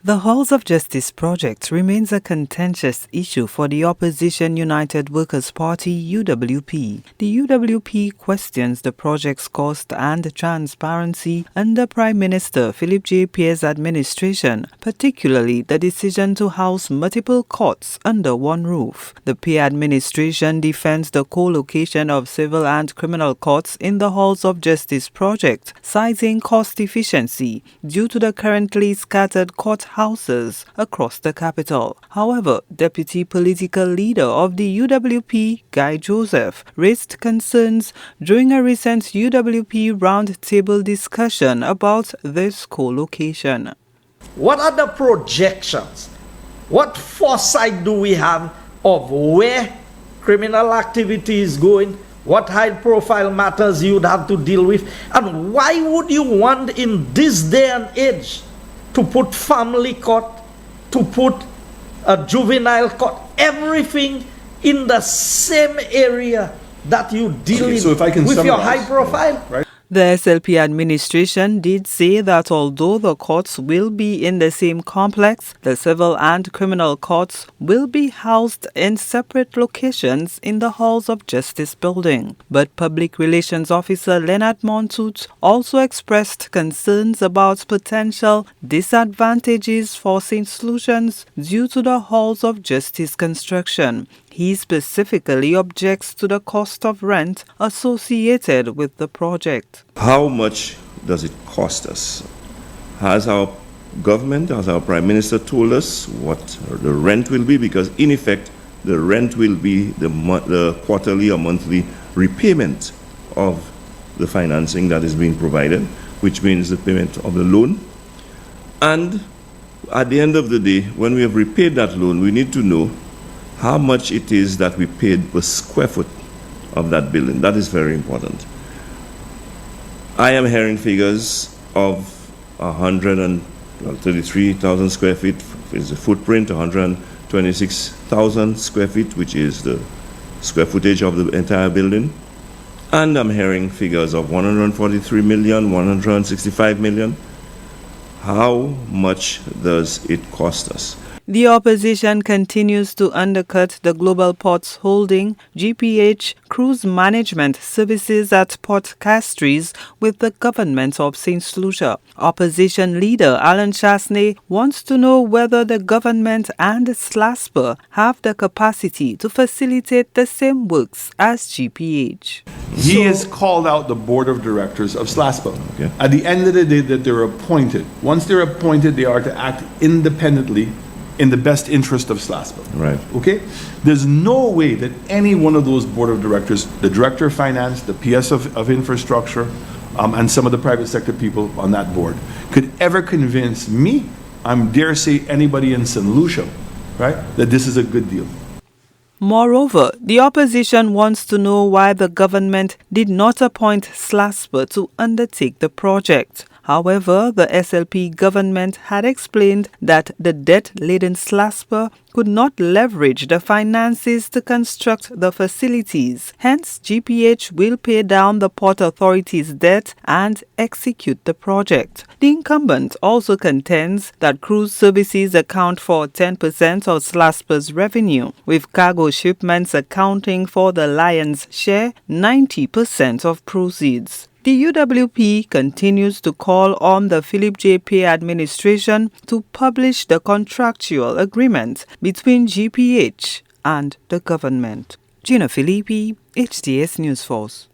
The Halls of Justice project remains a contentious issue for the opposition United Workers' Party (UWP). The UWP questions the project's cost and transparency under Prime Minister Pierre's administration, particularly the decision to house multiple courts under one roof. The Pierre administration defends the co-location of civil and criminal courts in the Halls of Justice project, citing cost efficiency due to the currently scattered court houses across the capital. However, deputy political leader of the UWP, Guy Joseph, raised concerns during a recent UWP roundtable discussion about this co-location. What are the projections? What foresight do we have of where criminal activity is going? What high-profile matters you would have to deal with? And why would you want in this day and age to put family court, to put a juvenile court, everything in the same area that you deal with your high profile? Right. The SLP administration did say that although the courts will be in the same complex, the civil and criminal courts will be housed in separate locations in the Halls of Justice building. But Public Relations Officer Leonard Montoute also expressed concerns about potential disadvantages for St. Lucians due to the Halls of Justice construction. He specifically objects to the cost of rent associated with the project. How much does it cost us? Has our government, has our Prime Minister told us what the rent will be? Because in effect, the rent will be the quarterly or monthly repayment of the financing that is being provided, which means the payment of the loan. And at the end of the day, when we have repaid that loan, we need to know how much it is that we paid per square foot of that building. That is very important. I am hearing figures of 133,000 square feet is the footprint, 126,000 square feet, which is the square footage of the entire building. And I'm hearing figures of 143 million, 165 million. How much does it cost us? The opposition continues to undercut the Global Ports Holding (GPH) cruise management services at Port Castries with the government of St. Lucia. Opposition leader Alan Chasney wants to know whether the government and SLASPA have the capacity to facilitate the same works as GPH. He has called out the board of directors of SLASPA. Okay. At the end of the day that they're appointed. Once they're appointed, they are to act independently in the best interest of SLASPA. Right. Okay? There's no way that any one of those board of directors, the director of finance, the PS of infrastructure, and some of the private sector people on that board, could ever convince me, I dare say anybody in St. Lucia, right, that this is a good deal. Moreover, the opposition wants to know why the government did not appoint SLASPA to undertake the project. However, the SLP government had explained that the debt-laden SLASPA could not leverage the finances to construct the facilities. Hence, GPH will pay down the Port Authority's debt and execute the project. The incumbent also contends that cruise services account for 10% of SLASPA's revenue, with cargo shipments accounting for the lion's share, 90% of proceeds. The UWP continues to call on the Pierre administration to publish the contractual agreement between GPH and the government. Gina Filippi, HTS News Force.